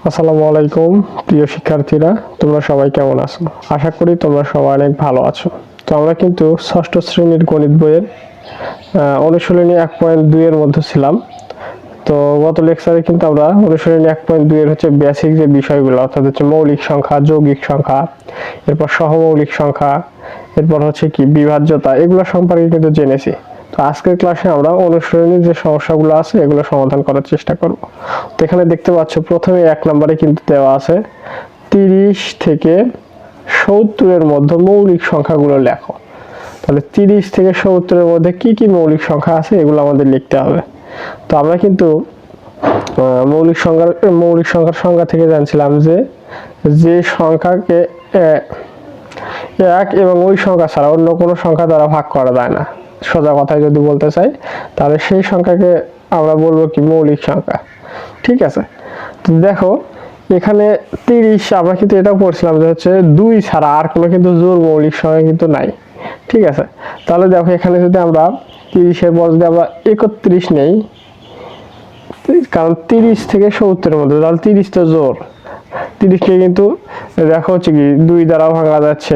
আসসালামু আলাইকুম প্রিয় শিক্ষার্থীরা, তোমরা সবাই কেমন আছো? আশা করি তোমরা সবাই অনেক ভালো আছো। তো আমরা কিন্তু ষষ্ঠ শ্রেণীর গণিত বইয়ের অনুশীলনী 1.2 এর মধ্যে ছিলাম। তো গত লেকচারে কিন্তু আমরা অনুশীলনী 1.2 এর হচ্ছে বেসিক যে বিষয়গুলো, অর্থাৎ হচ্ছে মৌলিক সংখ্যা, যৌগিক সংখ্যা, এরপর সহমৌলিক সংখ্যা, এরপর হচ্ছে কি বিভাজ্যতা, এগুলো সম্পর্কে কিন্তু জেনেছি। তো আজকের ক্লাসে আমরা অনুশীলনীর যে সমস্যাগুলো আছে এগুলো সমাধান করার চেষ্টা করব। তো এখানে দেখতে পাচ্ছ প্রথমে 1 নম্বরে কিন্তু দেওয়া আছে 30 থেকে 70 এর মধ্যে মৌলিক সংখ্যাগুলো লেখো। তাহলে 30 থেকে 70 এর মধ্যে কি কি মৌলিক সংখ্যা আছে এগুলো আমাদের লিখতে হবে। তো আমরা কিন্তু মৌলিক সংখ্যার সংজ্ঞা থেকে জানছিলাম যে সংখ্যাকে এক এবং ওই সংখ্যা ছাড়া অন্য কোনো সংখ্যা দ্বারা ভাগ করা যায় না। সোজা কথায় যদি বলতে চাই তাহলে সেই সংখ্যাকে আমরা বলবো কি মৌলিক সংখ্যা। ঠিক আছে, তো দেখো এখানে 30 আমরা কিন্তু এটাও পড়ছিলাম যে হচ্ছে 2 ছাড়া আর কোনো কিন্তু জোড় মৌলিক সংখ্যা কিন্তু নাই। ঠিক আছে, তাহলে দেখো এখানে যদি আমরা 30 এর পর যদি আমরা 31 নেই, কারণ 30 থেকে 70 এর মধ্যে, তাহলে 30 তো জোড়, 30 কে কিন্তু দেখো হচ্ছে কি 2 দ্বারাও ভাঙা যাচ্ছে,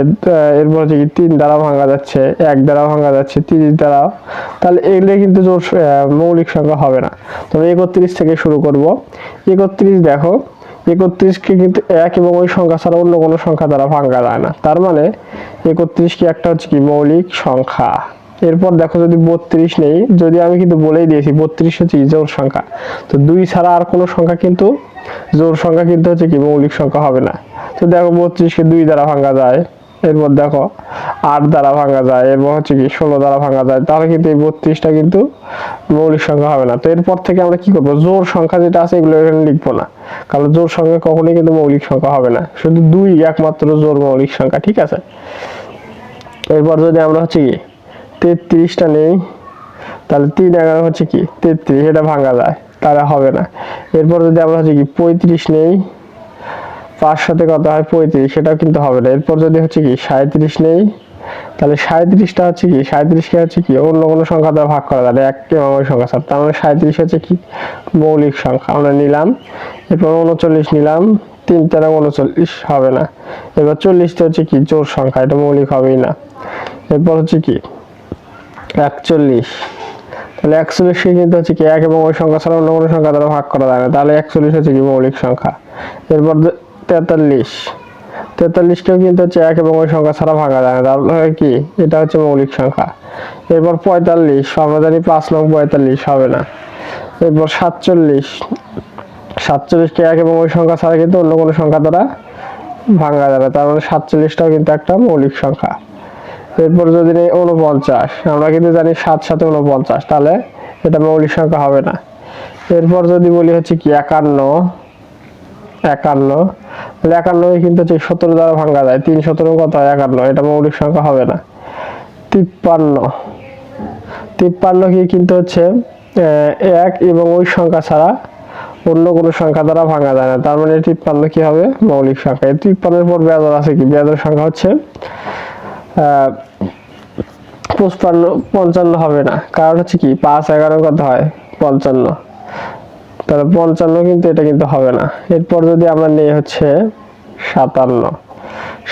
এরপর হচ্ছে কি 3 দ্বারাও ভাঙা যাচ্ছে, 1 দ্বারাও ভাঙা যাচ্ছে, 30 দ্বারাও, তাহলে এগুলো কিন্তু জোড় মৌলিক সংখ্যা হবে না। তবে 31 থেকে শুরু করব। 31 দেখো 31 কে কিন্তু এক এবং ওই সংখ্যা ছাড়া অন্য কোনো সংখ্যা দ্বারা ভাঙা যায় না, তার মানে 31 কি একটা হচ্ছে কি মৌলিক সংখ্যা। এরপর দেখো যদি 32 নেই, যদি আমি কিন্তু বলেই দিয়েছি 32 হচ্ছে জোড় সংখ্যা, তো 2 ছাড়া আর কোনো সংখ্যা কিন্তু জোড় সংখ্যা কিন্তু হচ্ছে কি মৌলিক সংখ্যা হবে না। তো দেখো 32 কে 2 দ্বারা ভাঙা যায়, এরপর দেখো 8 দ্বারা ভাঙা যায়, এরপর হচ্ছে কি 16 দ্বারা ভাঙা যায়, তাহলে কিন্তু এই 32টা কিন্তু মৌলিক সংখ্যা হবে না। তো এরপর থেকে আমরা কি করব, জোড় সংখ্যা যেটা আছে এগুলো এখানে লিখবো না, কারণ জোড় সংখ্যা কখনোই কিন্তু মৌলিক সংখ্যা হবে না, শুধু 2 একমাত্র জোড় মৌলিক সংখ্যা। ঠিক আছে, এরপর যদি আমরা হচ্ছে কি 33টা নেই, তাহলে 3 11 হচ্ছে কি 33, এটা ভাঙা যায়, তাহলে হবে না। এরপর যদি আমরা হচ্ছে কি 35 নেই, 5 সাথে কত হয় 35, সেটাও কিন্তু হবে না। এরপর যদি হচ্ছে কি 37 নেই, তাহলে 37টা হচ্ছে কি 37 কে হচ্ছে কি অন্য কোনো সংখ্যা দ্বারা ভাগ করা যায়, এক এবং ওই সংখ্যা ছাড়া, তার মানে 37 হচ্ছে কি মৌলিক সংখ্যা আমরা নিলাম। এরপর 39 নিলাম, 3 তেরো 39 হবে না। এবার 40টা হচ্ছে কি জোড় সংখ্যা, এটা মৌলিক হবেই না। এরপর হচ্ছে কি 41, তাহলে 41 কে কিন্তু হচ্ছে কি এক এবং ওই সংখ্যা ছাড়া অন্য কোনো সংখ্যা দ্বারা ভাগ করা যায় না, তাহলে 41 হচ্ছে কি মৌলিক সংখ্যা। এরপর 43, 43 কেও কিন্তু হচ্ছে এক এবং ওই সংখ্যা ছাড়া ভাঙা যায় না, তাহলে কি এটা হচ্ছে মৌলিক সংখ্যা। এরপর 45, আমরা জানি 5 নং 45 হবে না। এরপর 47, 47 কে এক এবং ওই সংখ্যা ছাড়া কিন্তু অন্য কোনো সংখ্যা দ্বারা ভাঙা যায় না, তার মানে 47টাও কিন্তু একটা মৌলিক সংখ্যা। এরপর যদি নেই 49, আমরা কিন্তু জানি 7 সাথে 49, তাহলে এটা মৌলিক সংখ্যা হবে না। এরপর যদি বলি হচ্ছে কি 51, 51 তাহলে 51 কিন্তু হচ্ছে 17 দ্বারা ভাঙা যায়, 3 17 কত হয় 51, এটা মৌলিক সংখ্যা হবে না। 53, 53 কি কিন্তু হচ্ছে এক এবং ওই সংখ্যা ছাড়া অন্য কোনো সংখ্যা দ্বারা ভাঙা যায় না, তার মানে 53 কি হবে মৌলিক সংখ্যা। 53 এর পর বেজোড় আছে কি, বেজোড় সংখ্যা হচ্ছে 55 হবে না, কারণ হচ্ছে কি 5 11 কত হয় 55, তাহলে 55 কিন্তু এটা কিন্তু হবে না। এরপর যদি আমরা নেই হচ্ছে 57,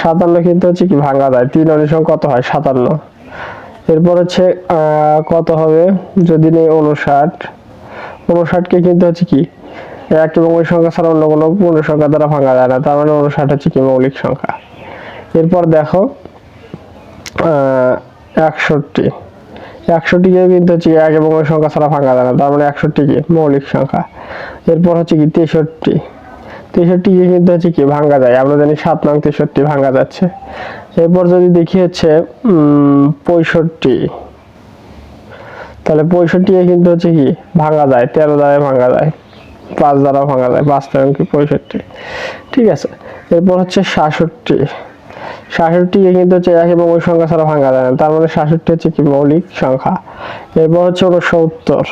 57 কিন্তু হচ্ছে কি ভাঙা যায়, 3 অনুসরণ কত হয় 57। এরপর হচ্ছে কত হবে যদি নেই 59, 59 কে কিন্তু হচ্ছে কি এক এবং ওই সংখ্যা ছাড়া অন্য কোনো পূর্ণ সংখ্যা দ্বারা ভাঙা যায় না, তার মানে 59 হচ্ছে কি মৌলিক সংখ্যা। এরপর দেখো 61, 61 কে কিন্তু হচ্ছে এক এবং ওই সংখ্যা ছাড়া ভাঙা যায় না, তার মানে 61 কি মৌলিক সংখ্যা। এরপর হচ্ছে কি 63, 63 কে কিন্তু হচ্ছে কি ভাঙা যায়, আমরা জানি 7 নং 63 ভাঙা যাচ্ছে। এরপর যদি দেখি হচ্ছে 65, তাহলে 65 কে কিন্তু হচ্ছে কি ভাঙা যায়, 13 দ্বারা ভাঙা যায়, 5 দ্বারা ভাঙা যায়, 5 তেরো কি 65। ঠিক আছে, এরপর হচ্ছে 66, 66 কে কিন্তু হচ্ছে এক এবং ওই সংখ্যা ছাড়া ভাঙা যায় না, তার মানে 66 হচ্ছে কি মৌলিক সংখ্যা। এরপর হচ্ছে 69,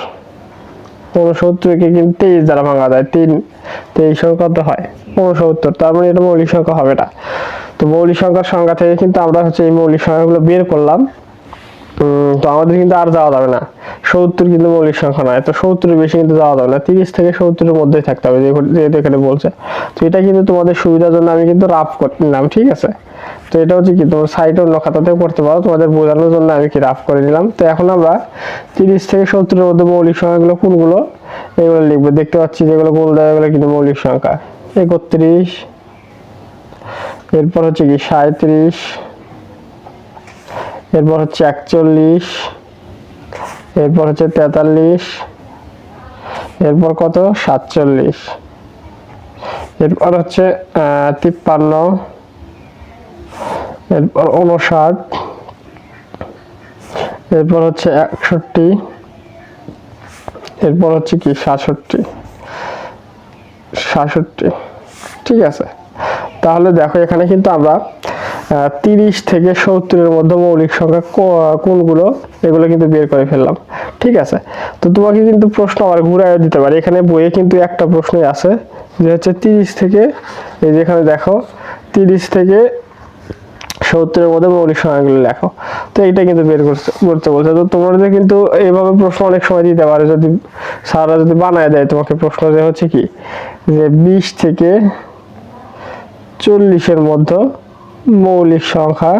69 কে কিন্তু 23 দ্বারা ভাঙা যায়, 23 কত হয় 69, তার মানে এটা মৌলিক সংখ্যা হবে না। তো মৌলিক সংখ্যার সংজ্ঞা থেকে কিন্তু আমরা হচ্ছে এই মৌলিক সংখ্যাগুলো বের করলাম। তো আমাদের কিন্তু আর যাওয়া যাবে না, 70 কিন্তু মৌলিক সংখ্যা নয়, তো 70-এর বেশি কিন্তু যাওয়া যাবে না, 30 থেকে 70-এর মধ্যেই থাকতে হবে যেহেতু এখানে বলছে। তো এটা কিন্তু তোমাদের সুবিধার জন্য আমি কিন্তু রাফ করে নিলাম, ঠিক আছে। তো এটা হচ্ছে কি তোমার সাইট অন্য খাতাতেও করতে পারো, তোমাদের বোঝানোর জন্য আমি কি রাফ করে নিলাম। তো এখন আমরা 30 থেকে 70-এর মধ্যে মৌলিক সংখ্যাগুলো কোনগুলো এগুলো লিখবো। দেখতে পাচ্ছি যেগুলো গোল দেওয়া এগুলো কিন্তু মৌলিক সংখ্যা। 31, এরপর হচ্ছে কি 37, এরপর হচ্ছে 41, এরপর হচ্ছে 43, এরপর কত 47, এরপর হচ্ছে 53, এরপর 59, এরপর হচ্ছে 61, এরপর হচ্ছে কি 67, ঠিক আছে। তাহলে দেখো এখানে কিন্তু আমরা 30 থেকে 70-এর মধ্যে মৌলিক সংখ্যা কোনগুলো এগুলো কিন্তু বের করে ফেললাম, ঠিক আছে। তো তোমাকে কিন্তু প্রশ্ন আবার ঘুরাইয়ে দিতে পারে, এখানে বইয়ে কিন্তু একটা প্রশ্নই আছে যে হচ্ছে 30 থেকে, এই যেখানে দেখো 30 থেকে 70-এর মধ্যে মৌলিক সংখ্যাগুলো লেখো। তো এইটা কিন্তু বের করতে বলছে। তো তোমাদের কিন্তু এইভাবে প্রশ্ন অনেক সময় দিতে পারে, যদি স্যাররা যদি বানায় দেয় তোমাকে প্রশ্ন, যে হচ্ছে কি যে 20 থেকে 40-এর মধ্যে মৌলিক সংখ্যা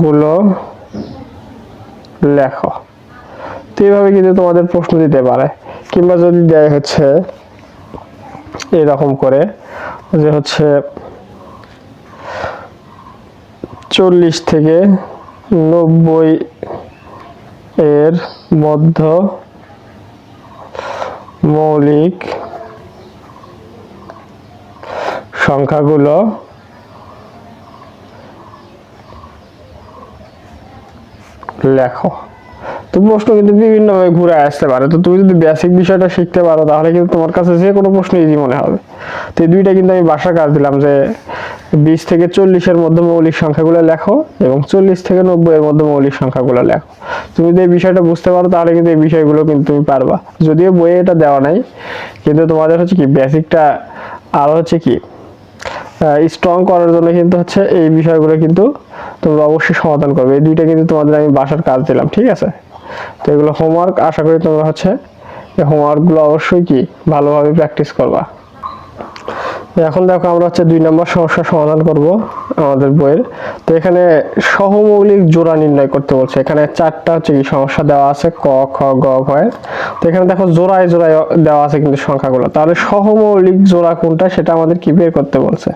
গুলো লেখো। তো এইভাবে কিন্তু তোমাদের প্রশ্ন দিতে পারে, কিংবা যদি দেয় হচ্ছে এরকম করে যে হচ্ছে 40 থেকে 90 এর মধ্যে মৌলিক সংখ্যাগুলো লেখো। তো প্রশ্ন কিন্তু বিভিন্নভাবে ঘুরে আসতে পারে। তো তুমি যদি বেসিক বিষয়টা শিখতে পারো তাহলে কিন্তু তোমার কাছে যে কোনো প্রশ্ন ইজি মনে হবে। তো এই দুইটা কিন্তু আমি বাসার কাজ দিলাম, যে 20 থেকে 40-এর মধ্যে মৌলিক সংখ্যাগুলো লেখো এবং 40 থেকে 90-এর মধ্যে মৌলিক সংখ্যাগুলো লেখো। তুমি যদি এই বিষয়টা বুঝতে পারো তাহলে কিন্তু এই বিষয়গুলো কিন্তু তুমি পারবা। যদিও বইয়ে এটা দেওয়া নাই, কিন্তু তোমাদের হচ্ছে কি বেসিকটা আরো হচ্ছে কি স্ট্রং করার জন্য কিন্তু হচ্ছে এই বিষয়গুলো কিন্তু তোমরা অবশ্যই সমাধান করবে। এই দুইটা কিন্তু তোমাদের আমি বাসার কাজ দিলাম, ঠিক আছে। তো এগুলো হোমওয়ার্ক, আশা করি তোমরা হচ্ছে এই হোমওয়ার্কগুলো অবশ্যই কি ভালোভাবে প্র্যাকটিস করবা। এখন দেখো আমরা হচ্ছে 2 নম্বর সমস্যা সমাধান করব আমাদের বইয়ের। তো এখানে সহমৌলিক জোড়া নির্ণয় করতে বলছে। এখানে 4টা হচ্ছে কি সমস্যা দেওয়া আছে, ক খ গ ঘ। তো এখানে দেখো জোড়ায় জোড়ায় দেওয়া আছে কিন্তু সংখ্যাগুলো, তাহলে সহমৌলিক জোড়া কোনটা সেটা আমাদের কি বের করতে বলছে,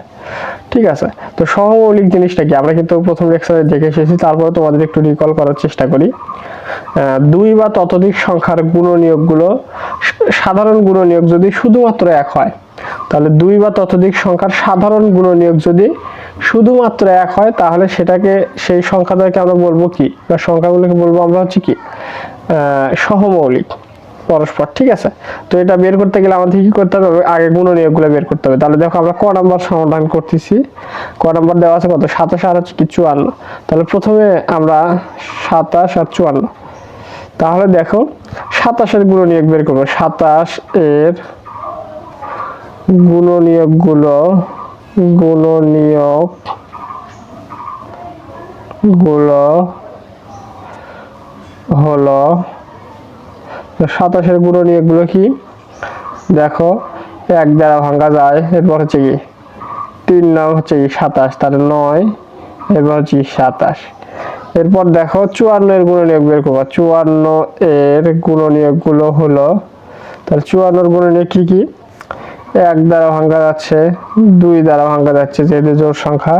ঠিক আছে। তো সহমৌলিক জিনিসটা কি আমরা কিন্তু প্রথম লেকচারে দেখে এসেছি, তারপরে তোমাদের একটু রিকল করার চেষ্টা করি। 2 বা ততোধিক সংখ্যার গুণনীয়কগুলো, সাধারণ গুণনীয়ক যদি শুধুমাত্র 1 হয়, তাহলে 2 বা ততোধিক সংখ্যার সাধারণ গুণনীয়ক যদি শুধুমাত্র 1 হয়, তাহলে সেটাকে সেই সংখ্যাটাকে আমরা বলবো কি, বা সংখ্যাগুলোকে বলবো আমরা হচ্ছে কি সহমৌলিক পরস্পর, ঠিক আছে। তো এটা বের করতে গেলে আমাদের কি করতে হবে, আগে গুণনীয়কগুলো বের করতে হবে। তাহলে দেখো আমরা ক নাম্বার সমাধান করতেছি। ক নাম্বার দেওয়া আছে কত 27 আর হচ্ছে কি 54। তাহলে প্রথমে আমরা 27 আর 54, তাহলে দেখো 27-এর গুণনীয়ক বের করবো। 27 এর গুণনীয়কগুলো হলো 27-এর গুণনীয়কগুলো কি দেখো, 1 দ্বারা ভাঙা যায়, এরপর হচ্ছে কি 3 নং হচ্ছে কি 27, তাহলে 9, এরপর হচ্ছে 27। এরপর দেখো 54-এর গুণনীয়ক বের করবো। 54-এর গুণনীয়কগুলো হলো, তাহলে 54-এর গুণনীয়ক কি কি, 1 দ্বারা ভাঙা যাচ্ছে, 2 দ্বারা ভাঙা যাচ্ছে যেহেতু জোড় সংখ্যা,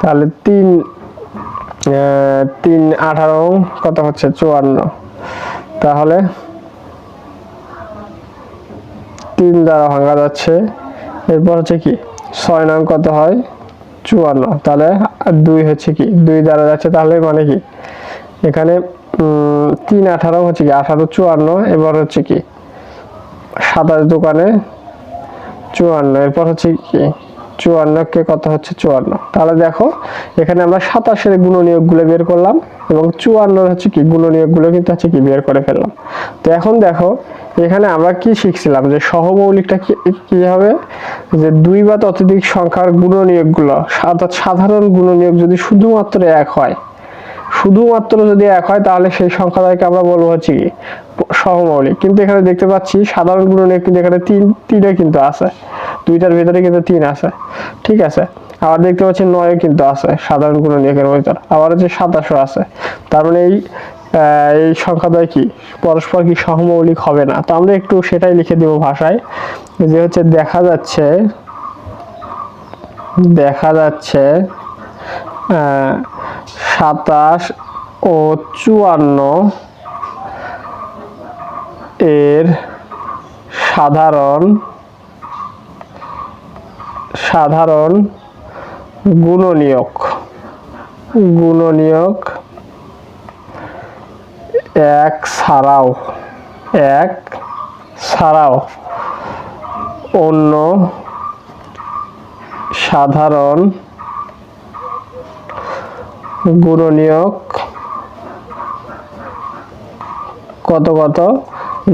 তাহলে 3 18 কত হচ্ছে 54, তাহলে 3 দ্বারা ভাঙা যাচ্ছে, এরপর হচ্ছে কি 6 নং কত হয় 54, তাহলে 2 হচ্ছে কি 2 দ্বারা যাচ্ছে, তাহলে মানে কি এখানে 3 18 হচ্ছে কি 18 54, এবার হচ্ছে কি 27 দোকানে 54, এরপর হচ্ছে কি 54 কে কত হচ্ছে 54। তাহলে দেখো এখানে আমরা 27 এর গুণনীয়কগুলো বের করলাম এবং 54 হচ্ছে কি গুণনীয়কগুলো কিন্তু হচ্ছে কি বের করে ফেললাম। তো এখন দেখো এখানে আমরা কি শিখছিলাম যে সহমৌলিকটা কি হবে, যে দুই বা ততোধিক সংখ্যার গুণনীয়কগুলো অর্থাৎ সাধারণ গুণনীয়ক যদি শুধুমাত্র এক হয়, শুধুমাত্র যদি এক হয় তাহলে সেই সংখ্যাটাকে আমরা বলবো হচ্ছে কি সহমৌলিক। কিন্তু এখানে দেখতে পাচ্ছি সাধারণ গুণনীয়ক কিন্তু এখানে তিনটা কিন্তু আছে, দুইটার ভিতরে কিন্তু 3 আছে, ঠিক আছে। আবার দেখতে পাচ্ছি 9 কিন্তু আছে সাধারণ গুণনীয়কের ভিতর, আবার হচ্ছে 27 আছে। তার মানে এই সংখ্যাটা কি পরস্পর কি সহমৌলিক হবে না। তো আমরা একটু সেটাই লিখে দেব ভাষায়, যে হচ্ছে দেখা যাচ্ছে 27 ও 54 এর সাধারণ গুণনীয়ক এক ছাড়াও অন্য সাধারণ গুণনীয়ক কত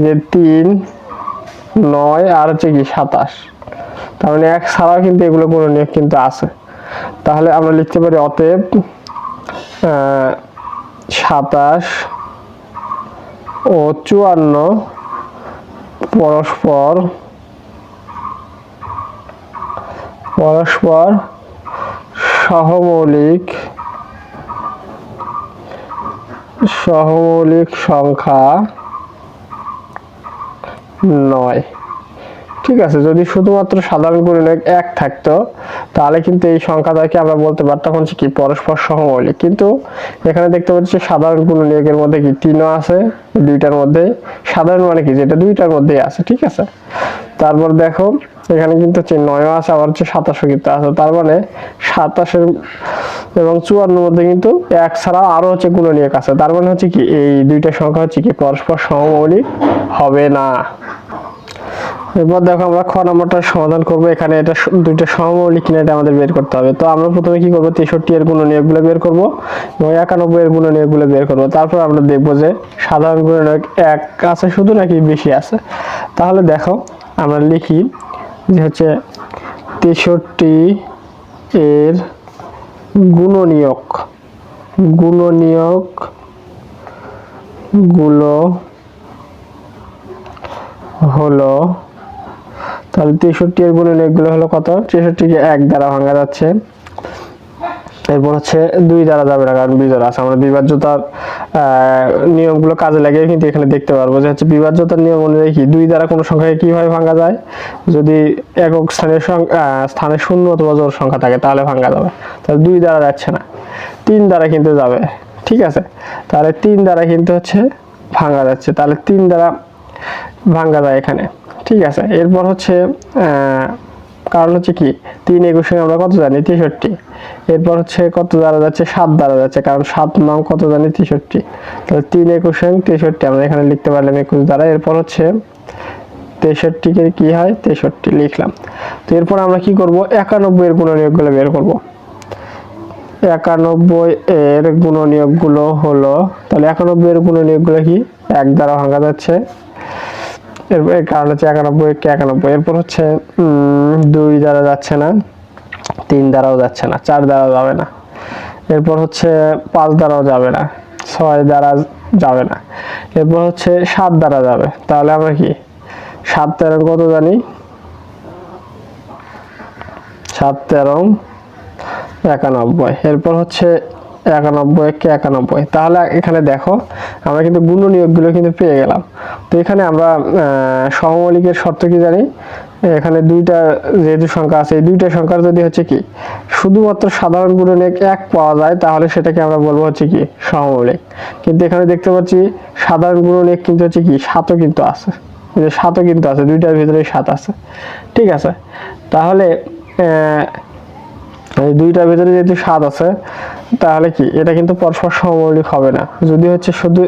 যে 3, 9 আর হচ্ছে কি 27। তার মানে এক ছাড়াও কিন্তু এগুলো গুণনীয়ক কিন্তু আছে। তাহলে আমরা লিখতে পারি অতএব 27 ও 54 পরস্পর সহমৌলিক সংখ্যা নয়। ঠিক আছে, যদি শুধুমাত্র সাধারণ গুণনীয়ক এক থাকতো তাহলে কিন্তু এই সংখ্যাটাকে আমরা বলতে পারতাম হচ্ছে কি পরস্পর সহমৌলিক। কিন্তু এখানে দেখতে পাচ্ছি সাধারণ গুণনীয়কের মধ্যে কি 3 আছে, দুইটার মধ্যে সাধারণ মানে কি যেটা দুইটার মধ্যেই আছে, ঠিক আছে। তারপর দেখো এখানে কিন্তু হচ্ছে 9 আছে, আবার হচ্ছে 27 কিন্তু আছে। তার মানে 27 এবং 54 মধ্যে কিন্তু এক ছাড়াও আরো হচ্ছে গুণনীয়ক আছে। তার মানে হচ্ছে কি এই দুইটা সংখ্যা হচ্ছে কি পরস্পর সহমৌলিক হবে না। এরপর দেখো আমরা খ নম্বরটা সমাধান করব। এখানে এটা দুইটা সহমৌলিক কিনা এটা আমাদের বের করতে হবে। তো আমরা প্রথমে কি করব, 63 এর গুণনীয়কগুলো বের করব এবং 91 এর গুণনীয়কগুলো বের করব। তারপর আমরা দেখব যে সাধারণ গুণনীয়ক এক আছে শুধু নাকি বেশি আছে। তাহলে দেখো আমরা লিখি যে হচ্ছে 63 এর গুণনীয়ক গুলো হলো, তাহলে 63 এর গুণনীয়কগুলো হলো কত, 63 কে 1 দ্বারা ভাঙা যাচ্ছে, এরপর হচ্ছে 2 দ্বারা যাবে না কারণ বিজোড় আছে। আমরা বিভাজ্যতার নিয়মগুলো কাজে লাগিয়ে কিন্তু এখানে দেখতে পারবো যে হচ্ছে বিভাজ্যতার নিয়ম অনুযায়ী কি 2 দ্বারা কোনো সংখ্যাকে কিভাবে ভাঙা যায়, যদি একক স্থানে শূন্য অথবা জোড় সংখ্যা থাকে তাহলে ভাঙা যাবে। তাহলে 2 দ্বারা যাচ্ছে না, 3 দ্বারা কিন্তু যাবে, ঠিক আছে। তাহলে 3 দ্বারা কিন্তু হচ্ছে ভাঙা যাচ্ছে, তাহলে 3 দ্বারা ভাঙা যায় এখানে, ঠিক আছে। এরপর হচ্ছে কারণ হচ্ছে কি 3 21 আমরা কত জানি 63, এরপর হচ্ছে কত দ্বারা যাচ্ছে 7 দ্বারা যাচ্ছে, কারণ 7 নং কত জানি 63। তাহলে 3 21 63 আমরা এখানে লিখতে পারলাম 21 দ্বারা। এরপর হচ্ছে 63 কে কি হয় 63 লিখলাম। তো এরপর আমরা কি করব, 91 এর গুণনীয়কগুলো বের করব। 91 এর গুণনীয়কগুলো হলো, তাহলে 91 এর গুণনীয়কগুলো কি 1 দ্বারা ভাঙা যাচ্ছে, এর কারণ হচ্ছে 91 কে 91। এরপর হচ্ছে 2 দ্বারা যাচ্ছে না, 3 দ্বারাও যাচ্ছে না, 4 দ্বারা যাবে না, এরপর হচ্ছে 5 দ্বারাও যাবে না, 6 দ্বারা যাবে না, এরপর হচ্ছে 7 দ্বারা যাবে। তাহলে আমরা কি 7 13 কত জানি, 7 13 91। এরপর হচ্ছে 91 কে 91। তাহলে এখানে দেখো আমরা কিন্তু গুণনীয়কগুলো কিন্তু পেয়ে গেলাম। তো এখানে আমরা সহমৌলিকের শর্ত কি জানি, এখানে দুইটা যেহেতু সংখ্যা আছে, এই দুইটা সংখ্যার যদি হচ্ছে কি শুধুমাত্র সাধারণ গুণনীয়ক 1 পাওয়া যায় তাহলে সেটাকে আমরা বলবো হচ্ছে কি সহমৌলিক। কিন্তু এখানে দেখতে পাচ্ছি সাধারণ গুণনীয়ক কিন্তু হচ্ছে কি 7ও কিন্তু আছে, যে 7ও কিন্তু আছে, দুইটার ভিতরে 7 আছে, ঠিক আছে। তাহলে এই দুইটার ভিতরে যেহেতু 7 আছে তাহলে কি এটা কিন্তু পরস্পর সহমৌলিক হবে না। যদি হচ্ছে শুধু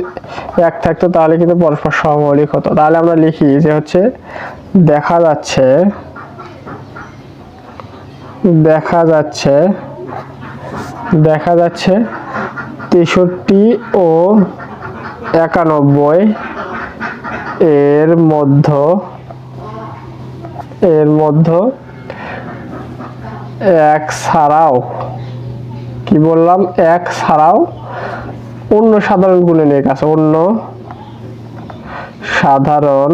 1 থাকতো তাহলে কিন্তু পরস্পর সহমৌলিক হতো। তাহলে আমরা লিখি যে হচ্ছে দেখা যাচ্ছে দেখা যাচ্ছে 63 ও 91 এর মধ্যে এক ছাড়াও, কি বললাম, এক ছাড়াও অন্য সাধারণ গুণনীয়ক আছে, অন্য সাধারণ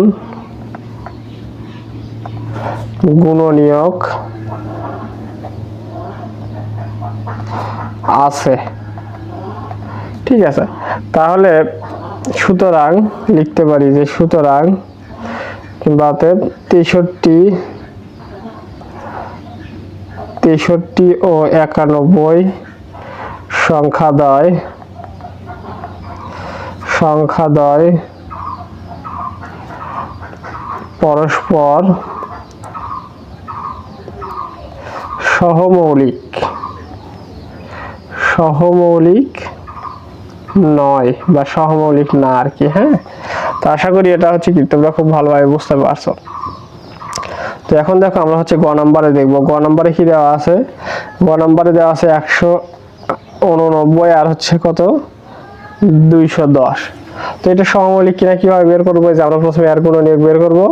গুণনীয়ক আছে। ঠিক আছে, তাহলে সুতরাং লিখতে পারি যে সুতরাং কিংবা 63 ও 91 সংখ্যাদ্বয় পরস্পর সহমৌলিক নয় বা সহমৌলিক না আর কি। হ্যাঁ, তো আশা করি এটা হচ্ছে কি তোমরা খুব ভালোভাবে বুঝতে পারছো। তো এখন দেখো আমরা হচ্ছে গ নাম্বারে দেখবো। গ নাম্বারে কি দেওয়া আছে? গ নাম্বারে দেওয়া আছে 189 আর হচ্ছে কত 210। তো এটা সহমৌলিক কিনা কিভাবে বের করবো? যে আমরা প্রথমে এর গুণনীয়ক বের করবো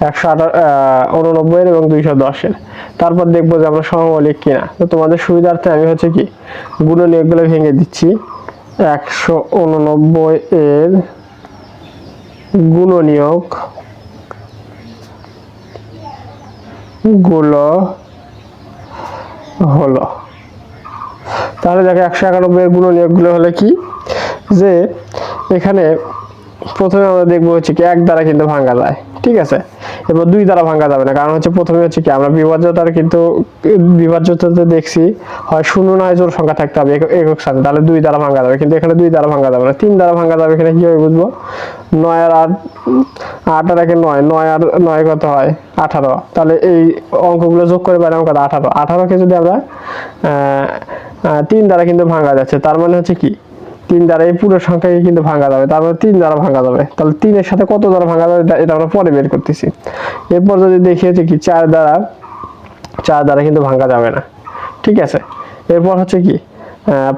189 এবং 210 তারপর দেখবো যে আমরা সহমৌলিক কিনা। তো তোমাদের সুবিধার্থে আমি হচ্ছে কি গুণনীয়কগুলো ভেঙে দিচ্ছি। 189 এর গুণনীয়ক গুলো হলো, তাহলে দেখো 191 এর গুণনীয়ক গুলো হলে কি, যে এখানে প্রথমে আমরা দেখবো হচ্ছে কি এক দ্বারা কিন্তু ভাঙা যায়। ঠিক আছে, এবার দুই দ্বারা ভাঙা যাবে না, কারণ হচ্ছে প্রথমে হচ্ছে কি আমরা বিভাজ্যতার কিন্তু বিভাজ্যতাতে দেখছি হয় শূন্য নয় জোড় সংখ্যা থাকতে হবে একক সাথে, তাহলে দুই দ্বারা ভাঙা যাবে, কিন্তু এখানে দুই দ্বারা ভাঙা যাবে না, তিন দ্বারা ভাঙা যাবে। এখানে কিভাবে বুঝবো? 9 আর 8, 8 আর 9 আর 9 কত হয় 18, তাহলে এই অঙ্কগুলো যোগ করে পাইলাম কত 18। 18কে যদি আমরা 3 দ্বারা কিন্তু ভাঙা যাচ্ছে, তার মানে হচ্ছে কি 3 দ্বারা এই পুরো সংখ্যাকে কিন্তু ভাঙা যাবে, তারপরে 3 দ্বারা ভাঙা যাবে। তাহলে 3 এর সাথে কত দ্বারা ভাঙা যাবে এটা আমরা পরে বের করতেছি। এরপর যদি দেখি হচ্ছে কি 4 দ্বারা কিন্তু ভাঙা যাবে না। ঠিক আছে, এরপর হচ্ছে কি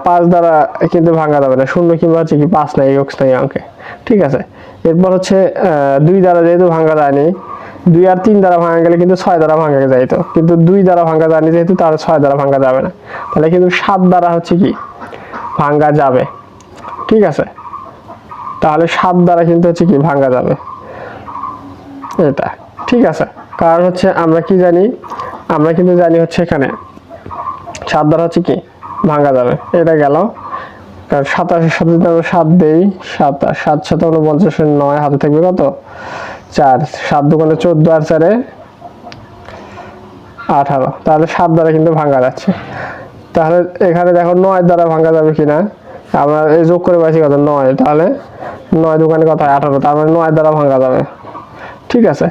5 দ্বারা কিন্তু ভাঙা যাবে না, শূন্য কিংবা হচ্ছে কি 5 নাই একক স্থায়ী অঙ্কে। ঠিক আছে, এরপর হচ্ছে 2 দ্বারা যেহেতু ভাঙা যায়নি, 2 আর 3 দ্বারা ভাঙা গেলে কিন্তু 6 দ্বারা ভাঙা যাইতো, কিন্তু 2 দ্বারা ভাঙা যায়নি যেহেতু, তার 6 দ্বারা ভাঙা যাবে না। তাহলে কিন্তু 7 দ্বারা হচ্ছে কি ভাঙা যাবে। ঠিক আছে, তাহলে 7 দ্বারা কিন্তু হচ্ছে কি ভাঙা যাবে এটা। ঠিক আছে, কারণ হচ্ছে আমরা কি জানি, আমরা কিন্তু জানি হচ্ছে এখানে 7 দ্বারা হচ্ছে কি ভাঙা যাবে। এটা গেল, কারণ 27 সাথে যদি আমরা 7 দেই, 27 7 7 49 9 হাতে থাকবে কত 4, 7 দোকানে 14 আর 4 18, তাহলে 7 দ্বারা কিন্তু ভাঙা যাচ্ছে। তাহলে এখানে দেখো 9 দ্বারা ভাঙা যাবে কিনা, আমরা এই যোগ করে পাইছি কত 9, তাহলে 9 দোকানে কত 18, তার মানে 9 দ্বারা ভাঙা যাবে। ঠিক আছে,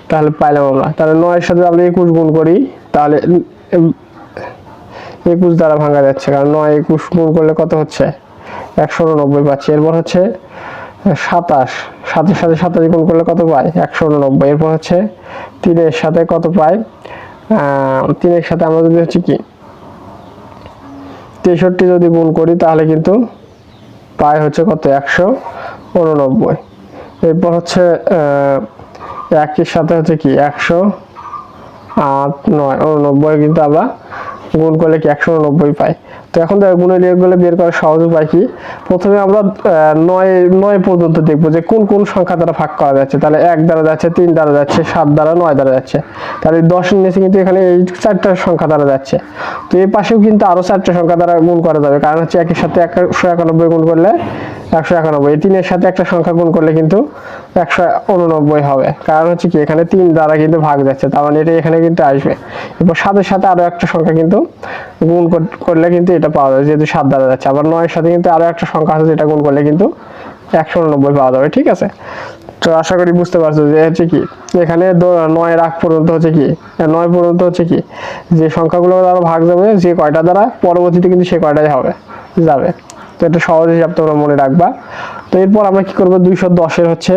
তাহলে পাইলাম আমরা। তাহলে 9 এর সাথে আমরা 21 গুণ করি, তাহলে 21 দ্বারা ভাঙা যাচ্ছে, কারণ 9 21 গুণ করলে কত হচ্ছে 189 পাচ্ছি। এরপর হচ্ছে 27, 7 এর সাথে 27 গুণ করলে কত পাই 189। এরপর হচ্ছে 3 এর সাথে কত পাই, 3 এর সাথে আমরা যদি হচ্ছে কি 63 যদি গুণ করি, তাহলে কিন্তু পাই হচ্ছে কত 189। এরপর হচ্ছে 1 এর সাথে হচ্ছে কি 108 9 89 কিন্তু আমরা গুণ করলে কি 189 পাই। তো এখন দেখো গুণনীয়কগুলো বের করার সহজ উপায় কি, প্রথমে আমরা 9 পর্যন্ত দেখবো যে কোন কোন সংখ্যা দ্বারা ভাগ করা যাচ্ছে। তাহলে 1 দ্বারা যাচ্ছে, 3 দ্বারা যাচ্ছে, 7 দ্বারা, 9 দ্বারা যাচ্ছে। তাহলে 10 এর নিচে কিন্তু এখানে এই 4টা সংখ্যা দ্বারা যাচ্ছে। তো এই পাশেও কিন্তু আরো 4টা সংখ্যা দ্বারা গুণ করা যাবে, কারণ হচ্ছে 1 এর সাথে 191 গুণ করলে 191, 3 এর সাথে একটা সংখ্যা গুণ করলে কিন্তু 189 হবে, কারণ হচ্ছে কি এখানে 3 দ্বারা কিন্তু ভাগ যাচ্ছে, তার মানে এটা এখানে কিন্তু আসবে। এরপর 7 এর সাথে আরো একটা সংখ্যা কিন্তু গুণ করলে কিন্তু এটা পাওয়া যাবে, যেহেতু 7 দ্বারা যাচ্ছে। আবার 9 এর সাথে কিন্তু আরো একটা সংখ্যা আছে যেটা গুণ করলে কিন্তু 189 পাওয়া যাবে। ঠিক আছে, তো আশা করি বুঝতে পারছো যে হচ্ছে কি এখানে 9 এর আগ পর্যন্ত হচ্ছে কি 9 পর্যন্ত হচ্ছে কি যে সংখ্যাগুলো দ্বারা ভাগ যাবে, যে কয়টা দ্বারা, পরবর্তীতে কিন্তু সে কয়টাই হবে যাবে। তো এটা সহজ হিসাব তোমরা মনে রাখবা। তো এরপর আমরা কি করব, 210 এর হচ্ছে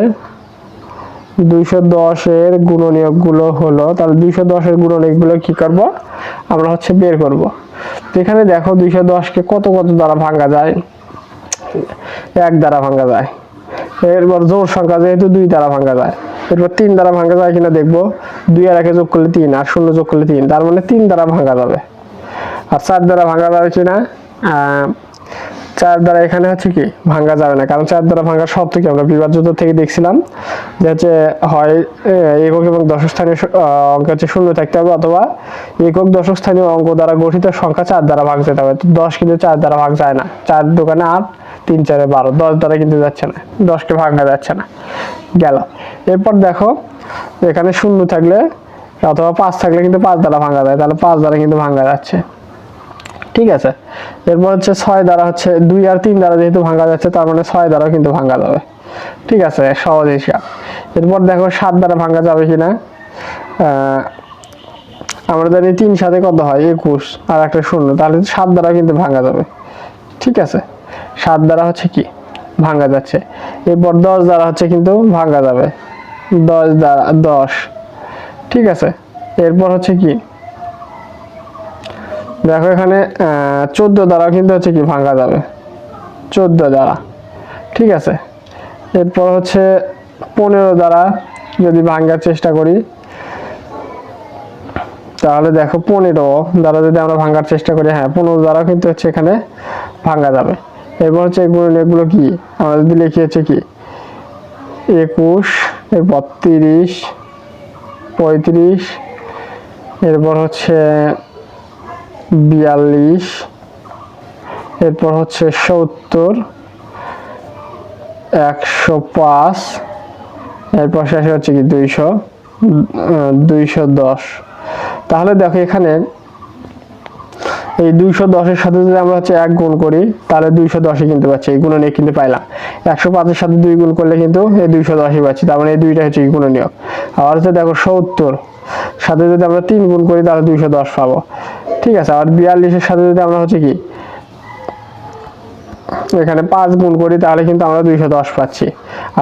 210 এর গুণনীয়ক গুলো হলো, তাহলে 210 এর গুণনীয়ক গুলো কি করব আমরা হচ্ছে বের করব। তো এখানে দেখো 210 কে কত কত দ্বারা ভাঙা যায়, এক দ্বারা ভাঙা যায়। এরপর জোড় সংখ্যা যেহেতু 2 দ্বারা ভাঙা যায়, এরপর 3 দ্বারা ভাঙা যায় কিনা দেখবো। 2 আর 1 যোগ করলে 3 আর 0 যোগ করলে 3, তার মানে 3 দ্বারা ভাঙা যাবে। আর 4 দ্বারা ভাঙা যাবে কিনা, 4 দ্বারা এখানে হচ্ছে কি ভাঙা যাবে না, কারণ 4 দ্বারা ভাঙার শর্ত কি আমরা বিভাজ্যতা থেকে দেখছিলাম যে হচ্ছে হয় একক এবং দশক স্থানীয় অঙ্ক হচ্ছে 0 থাকতে হবে, অথবা একক দশক স্থানীয় অঙ্ক দ্বারা গঠিত সংখ্যা 4 দ্বারা ভাগ যেতে হবে। তো 10 কিন্তু 4 দ্বারা ভাগ যায় না, 4 দোকানে 8, 3 4 12, 10 দ্বারা কিন্তু যাচ্ছে না, 10 কে ভাঙা যাচ্ছে না, গেল। এরপর দেখো এখানে 0 থাকলে অথবা 5 থাকলে কিন্তু 5 দ্বারা ভাঙা যায়, তাহলে 5 দ্বারা কিন্তু ভাঙা যাচ্ছে, ঠিক আছে। এরপর হচ্ছে 6 দ্বারা হচ্ছে 2 আর 3 দ্বারা যেহেতু ভাঙা যাচ্ছে, তার মানে 6 দ্বারাও কিন্তু ভাঙা যাবে, ঠিক আছে, সহজ হিসাব। এরপর দেখো 7 দ্বারা ভাঙা যাবে কিনা, আমরা জানি 3 সাথে কত হয় 21 আর একটা 0, তাহলে 7 দ্বারা কিন্তু ভাঙা যাবে, ঠিক আছে, 7 দ্বারা হচ্ছে কি ভাঙা যাচ্ছে। এরপর 10 দ্বারা হচ্ছে কিন্তু ভাঙা যাবে, 10 দ্বারা 10, ঠিক আছে। এরপর হচ্ছে কি দেখো এখানে 14 দ্বারা কিন্তু হচ্ছে কি ভাঙা যাবে, 14 দ্বারা, ঠিক আছে। এরপর হচ্ছে 15 দ্বারা যদি ভাঙার চেষ্টা করি, তাহলে দেখো 15 দ্বারা যদি আমরা ভাঙার চেষ্টা করি, হ্যাঁ 15 দ্বারা কিন্তু হচ্ছে এখানে ভাঙা যাবে। এরপর হচ্ছে এগুলো কি আমরা যদি লিখি হচ্ছে কি 21, এরপর 30, 35, এরপর হচ্ছে 42, এরপর হচ্ছে 70, 105, এরপর শেষে হচ্ছে কি 210। তাহলে দেখো এখানে এই 210 এর সাথে যদি আমরা হচ্ছে 1 গুণ করি, তাহলে 210 কিন্তু পাচ্ছি, এই গুণনীয়ক কিন্তু পাইলাম। 105 এর সাথে 2 গুণ করলে কিন্তু এই 210 পাচ্ছি, তার মানে এই দুইটা হচ্ছে গুণনীয়ক। আবার হচ্ছে দেখো 70 সাথে যদি আমরা 3 গুণ করি, তাহলে 210 পাবো, ঠিক আছে। আর 42 এর সাথে যদি আমরা হচ্ছে কি এখানে 5 গুণ করি, তাহলে কিন্তু আমরা 210 পাচ্ছি।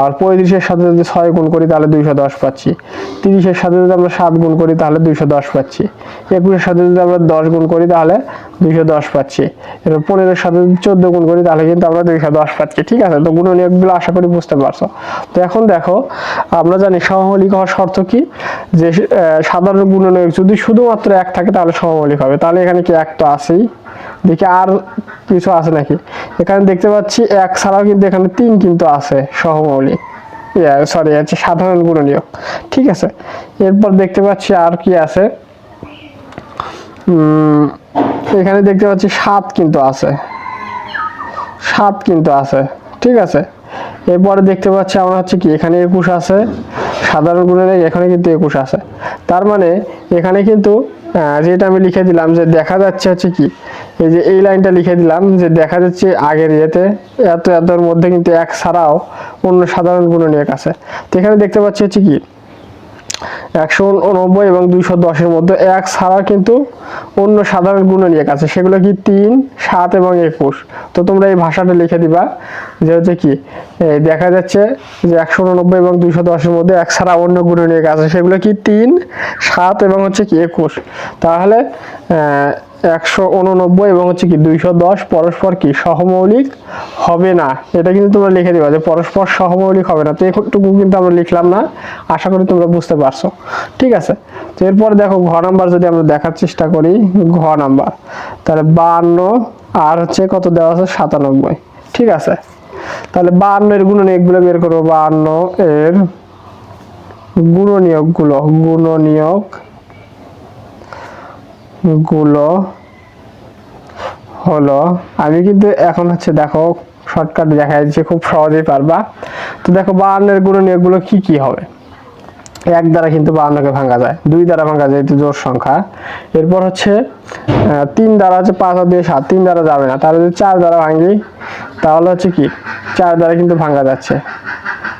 আর 35 এর সাথে যদি 6 গুণ করি, তাহলে 210 পাচ্ছি। 30 এর সাথে যদি আমরা 7 গুণ করি, তাহলে 210 পাচ্ছি। 21 এর সাথে যদি আমরা 10 গুণ করি, তাহলে 210 পাচ্ছি। এরপর 15 এর সাথে যদি 14 গুণ করি, তাহলে কিন্তু আমরা 210 পাচ্ছি, ঠিক আছে। তো গুণনীয়কগুলো আশা করি বুঝতে পারছো। তো এখন দেখো আমরা জানি সহমৌলিক হওয়ার শর্ত কি, যে সাধারণ গুণনীয়ক যদি শুধুমাত্র 1 থাকে তাহলে সহমৌলিক হবে। তাহলে এখানে কি 1 তো আছেই, দেখি আর কিছু আছে নাকি। এখানে দেখতে পাচ্ছি 1 ছাড়াও কিন্তু এখানে 3 কিন্তু আছে সহমৌলিক, সরি হচ্ছে সাধারণ গুণনীয়ক, ঠিক আছে। এরপর দেখতে পাচ্ছি আর কি আছে, এখানে দেখতে পাচ্ছি 7 কিন্তু আছে, 7 কিন্তু আছে, ঠিক আছে। এরপরে দেখতে পাচ্ছি আমরা হচ্ছে কি এখানে 21 আছে, সাধারণ গুণনীয়ক এখানে কিন্তু 21 আছে। তার মানে এখানে কিন্তু যেটা আমি লিখে দিলাম যে দেখা যাচ্ছে হচ্ছে কি, এই যে এই লাইনটা লিখে দিলাম যে দেখা যাচ্ছে আগের ইয়েতে এতর মধ্যে কিন্তু 1 ছাড়াও অন্য সাধারণ গুণনীয়ক আছে। তো এখানে দেখতে পাচ্ছি হচ্ছে কি 189 এবং 210 এর মধ্যে 1 ছাড়া কিন্তু অন্য সাধারণ গুণনীয়ক আছে, সেগুলো কি 3, 7 এবং 21। তো তোমরা এই ভাষাটা লিখে দিবা যে হচ্ছে কি দেখা যাচ্ছে যে 189 এবং 210 এর মধ্যে 1 ছাড়া অন্য গুণনীয়ক আছে, সেগুলো কি 3, 7 এবং হচ্ছে কি 21। তাহলে 189 এবং হচ্ছে কি 210 পরস্পর কি সহমৌলিক হবে না, এটা কিন্তু তোমরা লিখে দিবা যে পরস্পর সহমৌলিক হবে না। তো এটুকু কিন্তু আমরা লিখলাম না, আশা করি তোমরা বুঝতে পারছো, ঠিক আছে। তো এরপর দেখো ঘ নাম্বার যদি আমরা দেখার চেষ্টা করি, ঘ নাম্বার তাহলে 52 আর হচ্ছে কত দেওয়া আছে 97, ঠিক আছে। তাহলে 52 এর গুণনীয়কগুলো বের করবো, 52 এর গুণনীয়কগুলো হলো, আমি কিন্তু এখন হচ্ছে দেখো শর্টকাট দেখা যাচ্ছে, খুব সহজেই পারবা। তো দেখো 52 এর গুণনীয়কগুলো কি কি হবে। 1 দ্বারা কিন্তু 52 কে ভাঙা যায়, 2 দ্বারা ভাঙা যায়, এটি জোড় সংখ্যা। এরপর হচ্ছে 3 দ্বারা হচ্ছে 5 আর 2 7, 3 দ্বারা যাবে না। তাহলে যদি 4 দ্বারা ভাঙি, তাহলে হচ্ছে কি 4 দ্বারা কিন্তু ভাঙা যাচ্ছে,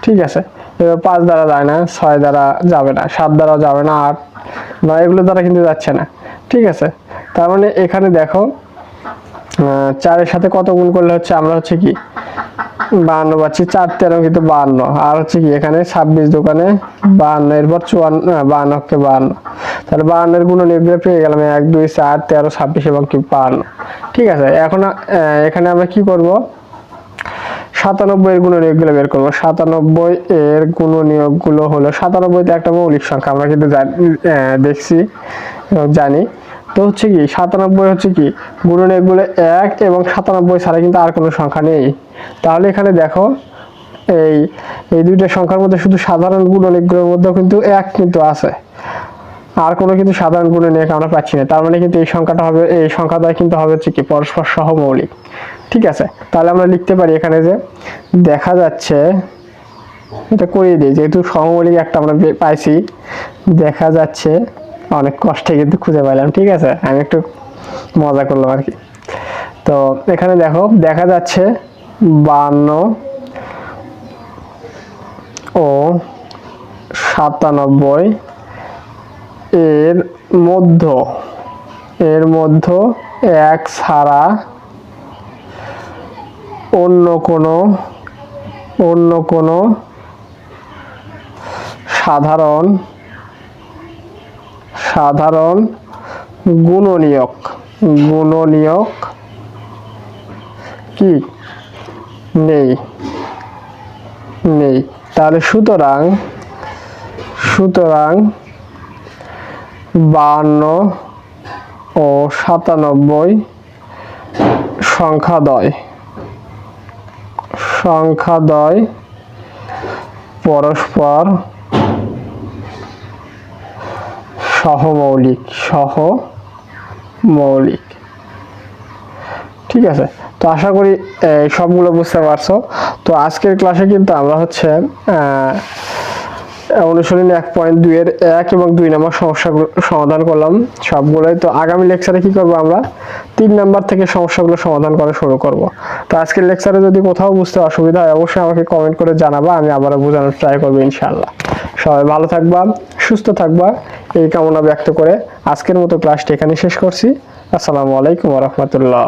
ঠিক আছে। এবার 5 দ্বারা যায় না, 6 দ্বারা যাবে না, 7 দ্বারাও যাবে না, 8 বা এগুলো দ্বারা কিন্তু যাচ্ছে না, ঠিক আছে। তার মানে এখানে দেখো 4 এর সাথে কত গুণ করলে হচ্ছে আমরা হচ্ছে কি 52 পাচ্ছি, 4 13 কিন্তু 52, আর হচ্ছে কি এখানে 26 দোকানে 52, এরপর 54, 52 52, তাহলে 52 এর গুণনীয়কগুলো পেয়ে গেলাম 1 2 4 13 26 এবং কি 52। ঠিক আছে, এখন এখানে আমরা কি করব, 97 এর গুণনীয়কগুলো বের করব। 97 এর গুণনীয়কগুলো হলো, 97 তে একটা মৌলিক সংখ্যা আমরা কিন্তু দেখছি এবং জানি। তো হচ্ছে কি 97 হচ্ছে কি গুণনীয়কগুলো 1 এবং 97 ছাড়া কিন্তু আর কোনো সংখ্যা নেই। তাহলে এখানে দেখো এই দুইটা সংখ্যার মধ্যে শুধু সাধারণ গুণনীয়কগুলোর মধ্যেও কিন্তু 1 কিন্তু আছে, আর কোনো কিন্তু সাধারণ গুণনীয়ক আমরা পাচ্ছি না। তার মানে কিন্তু এই সংখ্যাটা হবে, এই সংখ্যাটা কিন্তু হবে হচ্ছে কি পরস্পর সহমৌলিক। ঠিক আছে, তাহলে আমরা লিখতে পারি এখানে যে দেখা যাচ্ছে, এটা করিয়ে দিই যেহেতু সহমৌলিক একটা আমরা পাইছি, দেখা যাচ্ছে, অনেক কষ্টে কিন্তু খুঁজে পেলাম। ঠিক আছে, আমি একটু মজা করলাম আর কি। তো এখানে দেখো দেখা যাচ্ছে 52 ও 97 এর মধ্য 1 ছাড়া অন্য কোনো সাধারণ গুণনীয়ক কি নেই। তাহলে সুতরাং 52 ও 97 সংখ্যাদ্বয় পরস্পর সহমৌলিক। ঠিক আছে, তো আশা করি সবগুলো বুঝতে পারছো। তো আজকের ক্লাসে কিন্তু আমরা হচ্ছে অনুশীলনী 1.2 এর 1 এবং 2 নম্বর সমস্যাগুলো সমাধান করলাম সবগুলোই। তো আগামী লেকচারে কি করব, আমরা 3 নাম্বার থেকে সমস্যাগুলো সমাধান করা শুরু করব। তো আজকের লেকচারে যদি কোথাও বুঝতে অসুবিধা হয় অবশ্যই আমাকে কমেন্ট করে জানাবা, আমি আবারও বোঝানোর ট্রাই করব ইনশাআল্লাহ। সবাই ভালো থাকবা, সুস্থ থাকবা, এই কামনা ব্যক্ত করে আজকের মতো ক্লাসটি এখানে শেষ করছি। আসসালামু আলাইকুম ওয়া রাহমাতুল্লাহ।